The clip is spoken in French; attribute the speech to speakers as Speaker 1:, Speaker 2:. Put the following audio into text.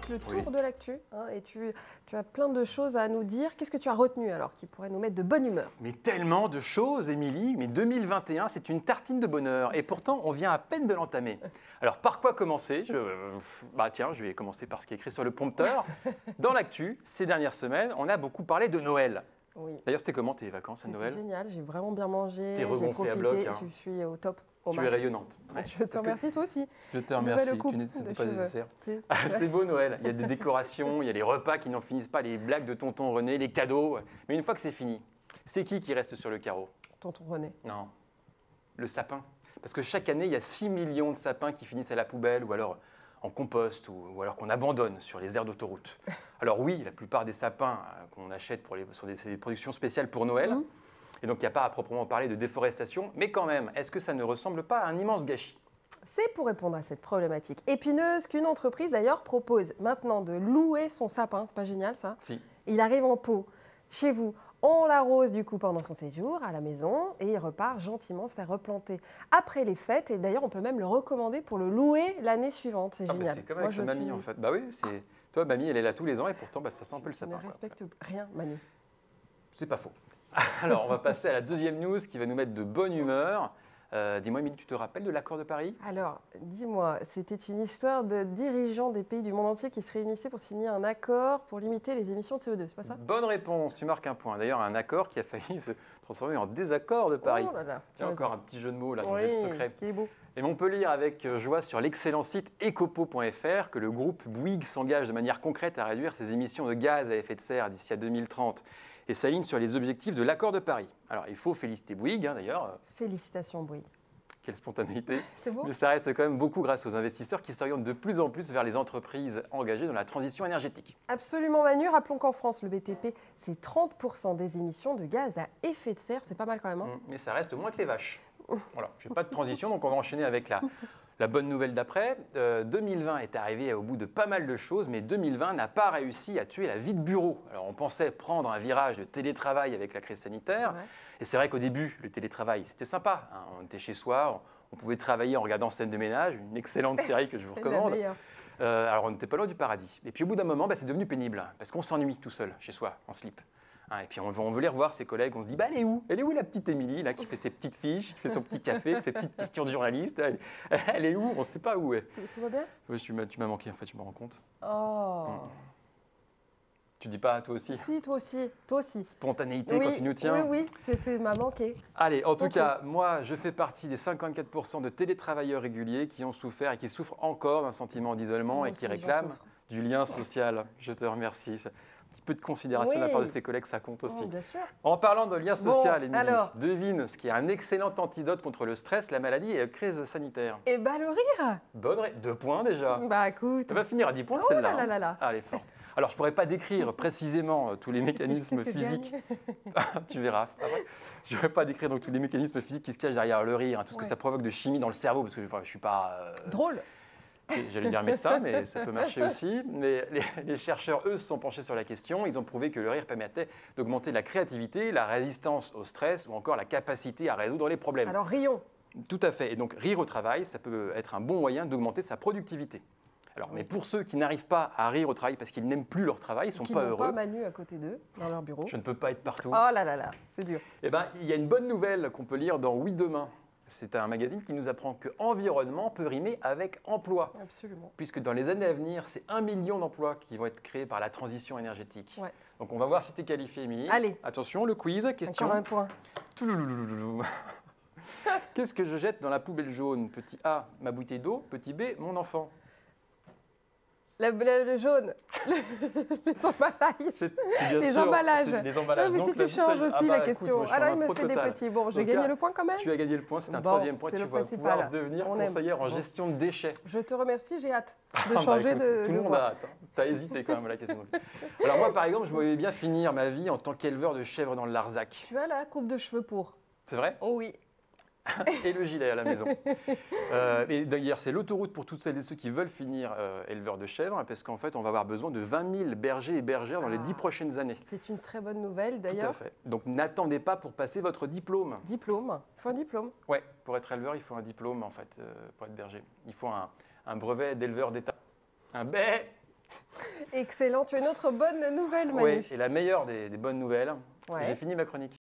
Speaker 1: fait le tour de l'actu hein, et tu as plein de choses à nous dire. Qu'est-ce que tu as retenu alors qui pourrait nous mettre de bonne humeur?
Speaker 2: Mais tellement de choses, Émilie. Mais 2021, c'est une tartine de bonheur. Et pourtant, on vient à peine de l'entamer. Alors, par quoi commencer? Tiens, je vais commencer par ce qui est écrit sur le prompteur. Dans l'actu, ces dernières semaines, on a beaucoup parlé de Noël.
Speaker 1: Oui.
Speaker 2: D'ailleurs, c'était comment tes vacances à Noël?
Speaker 1: C'était génial, j'ai vraiment bien mangé,
Speaker 2: T'es
Speaker 1: j'ai
Speaker 2: regonflée à
Speaker 1: profité,
Speaker 2: bloc, hein.
Speaker 1: je suis au top.
Speaker 2: Tu es rayonnante. Ouais.
Speaker 1: Je te remercie, toi aussi.
Speaker 2: Je te remercie,
Speaker 1: Nouvelle coupe
Speaker 2: tu n'étais
Speaker 1: de
Speaker 2: pas
Speaker 1: cheveux.
Speaker 2: nécessaire. C'est beau Noël, il y a des décorations, il y a les repas qui n'en finissent pas, les blagues de tonton René, les cadeaux. Mais une fois que c'est fini, c'est qui reste sur le carreau?
Speaker 1: Tonton René.
Speaker 2: Non, le sapin. Parce que chaque année, il y a 6 millions de sapins qui finissent à la poubelle ou alors en compost ou alors qu'on abandonne sur les aires d'autoroute. Alors oui, la plupart des sapins qu'on achète sur des productions spéciales pour Noël, et donc il n'y a pas à proprement parler de déforestation, mais quand même, est-ce que ça ne ressemble pas à un immense gâchis?
Speaker 1: C'est pour répondre à cette problématique épineuse qu'une entreprise d'ailleurs propose maintenant de louer son sapin. C'est pas génial ça?
Speaker 2: Si.
Speaker 1: Il arrive en pot chez vous. On l'arrose du coup pendant son séjour à la maison et il repart gentiment se faire replanter après les fêtes. Et d'ailleurs, on peut même le recommander pour le louer l'année suivante. C'est génial.
Speaker 2: C'est comme avec sa mamie en fait. Bah oui, c'est... Toi, mamie, elle est là tous les ans et pourtant, ça sent un peu le sapin.
Speaker 1: Je ne respecte rien, Manu.
Speaker 2: C'est pas faux. Alors, on va passer à la deuxième news qui va nous mettre de bonne humeur. Dis-moi, Émilie, tu te rappelles de l'accord de Paris?
Speaker 1: Alors, dis-moi, c'était une histoire de dirigeants des pays du monde entier qui se réunissaient pour signer un accord pour limiter les émissions de CO2, c'est pas ça?
Speaker 2: Bonne réponse, tu marques un point. D'ailleurs, un accord qui a failli se transformer en désaccord de Paris.
Speaker 1: Oh là là,
Speaker 2: il y a encore un petit jeu de mots là,
Speaker 1: oui,
Speaker 2: j'ai le secret.
Speaker 1: Qui est beau.
Speaker 2: Et on peut lire avec joie sur l'excellent site ecopo.fr que le groupe Bouygues s'engage de manière concrète à réduire ses émissions de gaz à effet de serre d'ici à 2030 et s'aligne sur les objectifs de l'accord de Paris. Alors, il faut féliciter Bouygues, d'ailleurs.
Speaker 1: Félicitations, Bouygues.
Speaker 2: Quelle spontanéité.
Speaker 1: C'est beau.
Speaker 2: Mais ça reste quand même beaucoup grâce aux investisseurs qui s'orientent de plus en plus vers les entreprises engagées dans la transition énergétique.
Speaker 1: Absolument, Manu. Rappelons qu'en France, le BTP, c'est 30% des émissions de gaz à effet de serre. C'est pas mal quand même. Hein,
Speaker 2: mais ça reste moins que les vaches. Voilà, je n'ai pas de transition, donc on va enchaîner avec la bonne nouvelle d'après. 2020 est arrivé au bout de pas mal de choses, mais 2020 n'a pas réussi à tuer la vie de bureau. Alors on pensait prendre un virage de télétravail avec la crise sanitaire. Et c'est vrai qu'au début, le télétravail, c'était sympa. Hein. On était chez soi, on pouvait travailler en regardant Scène de ménage, une excellente série que je vous recommande. Alors on n'était pas loin du paradis. Et puis au bout d'un moment, c'est devenu pénible, parce qu'on s'ennuie tout seul, chez soi, en slip. Et puis on veut les revoir, ses collègues, on se dit, elle est où? Elle est où la petite Émilie, là, qui fait ses petites fiches, qui fait son petit café, ses petites questions de journaliste? Elle est où? On ne sait pas où elle est.
Speaker 1: Tout va bien?
Speaker 2: Oui, tu m'as manqué, en fait, je me rends compte.
Speaker 1: Oh.
Speaker 2: Tu dis pas, toi aussi?
Speaker 1: Si, toi aussi. Toi aussi.
Speaker 2: Spontanéité quand tu nous tiens.
Speaker 1: Oui, c'est m'a manqué.
Speaker 2: Allez, en tout cas, moi, je fais partie des 54% de télétravailleurs réguliers qui ont souffert et qui souffrent encore d'un sentiment d'isolement et qui réclament du lien social. Je te remercie. Un petit peu de considération de la part de ses collègues, ça compte aussi.
Speaker 1: Bien sûr.
Speaker 2: En parlant de lien social, Émilie,
Speaker 1: alors...
Speaker 2: devine ce qui est un excellent antidote contre le stress, la maladie et la crise sanitaire.
Speaker 1: Eh ben, le rire.
Speaker 2: 2 points déjà.
Speaker 1: Bah écoute.
Speaker 2: Ça va finir à 10 points celle-là.
Speaker 1: Là là là.
Speaker 2: Allez, forte. Alors, je ne pourrais pas décrire précisément tous les mécanismes physiques. Tu verras. Je ne pourrais pas décrire donc, tous les mécanismes physiques qui se cachent derrière le rire, hein, tout ce que ça provoque de chimie dans le cerveau, parce que je ne suis pas...
Speaker 1: drôle.
Speaker 2: J'allais dire médecin, mais ça peut marcher aussi. Mais les chercheurs, eux, se sont penchés sur la question. Ils ont prouvé que le rire permettait d'augmenter la créativité, la résistance au stress ou encore la capacité à résoudre les problèmes.
Speaker 1: Alors, rions.
Speaker 2: Tout à fait. Et donc, rire au travail, ça peut être un bon moyen d'augmenter sa productivité. Alors, mais pour ceux qui n'arrivent pas à rire au travail parce qu'ils n'aiment plus leur travail, ils ne sont pas heureux.
Speaker 1: Qui n'ont pas Manu à côté d'eux, dans leur bureau.
Speaker 2: Je ne peux pas être partout.
Speaker 1: Oh là là là, c'est dur.
Speaker 2: Eh bien, il y a une bonne nouvelle qu'on peut lire dans Oui Demain. C'est un magazine qui nous apprend que environnement peut rimer avec emploi.
Speaker 1: Absolument.
Speaker 2: Puisque dans les années à venir, c'est 1 million d'emplois qui vont être créés par la transition énergétique.
Speaker 1: Ouais.
Speaker 2: Donc, on va voir si tu es qualifiée, Émilie.
Speaker 1: Allez.
Speaker 2: Attention, le quiz. Question.
Speaker 1: Encore un point.
Speaker 2: Qu'est-ce que je jette dans la poubelle jaune? Petit A, ma bouteille d'eau. Petit B, mon enfant.
Speaker 1: Le jaune, les emballages. Les emballages. Non, mais si tu changes aussi la question. Alors, il me fait des petits. Bon, j'ai gagné le point quand même.
Speaker 2: Tu as gagné le point, c'est un troisième point. Tu vas pouvoir devenir conseillère en gestion de déchets.
Speaker 1: Je te remercie, j'ai hâte de changer de
Speaker 2: Tout le monde a hâte. Tu as hésité quand même à la question. Alors moi, par exemple, je voulais bien finir ma vie en tant qu'éleveur de chèvres dans le Larzac.
Speaker 1: Tu as la coupe de cheveux pour.
Speaker 2: C'est vrai?
Speaker 1: Oh oui.
Speaker 2: Et le gilet à la maison. Et d'ailleurs, c'est l'autoroute pour toutes celles et ceux qui veulent finir éleveurs de chèvres, parce qu'en fait, on va avoir besoin de 20 000 bergers et bergères dans les 10 prochaines années.
Speaker 1: C'est une très bonne nouvelle, d'ailleurs.
Speaker 2: Tout à fait. Donc, n'attendez pas pour passer votre diplôme.
Speaker 1: Diplôme? Il faut un diplôme?
Speaker 2: Oui, pour être éleveur, il faut un diplôme, en fait, pour être berger. Il faut un brevet d'éleveur d'État. Un bé.
Speaker 1: Excellent, tu as une autre bonne nouvelle, Manu.
Speaker 2: Oui, et la meilleure des bonnes nouvelles,
Speaker 1: Ouais.
Speaker 2: j'ai fini ma chronique.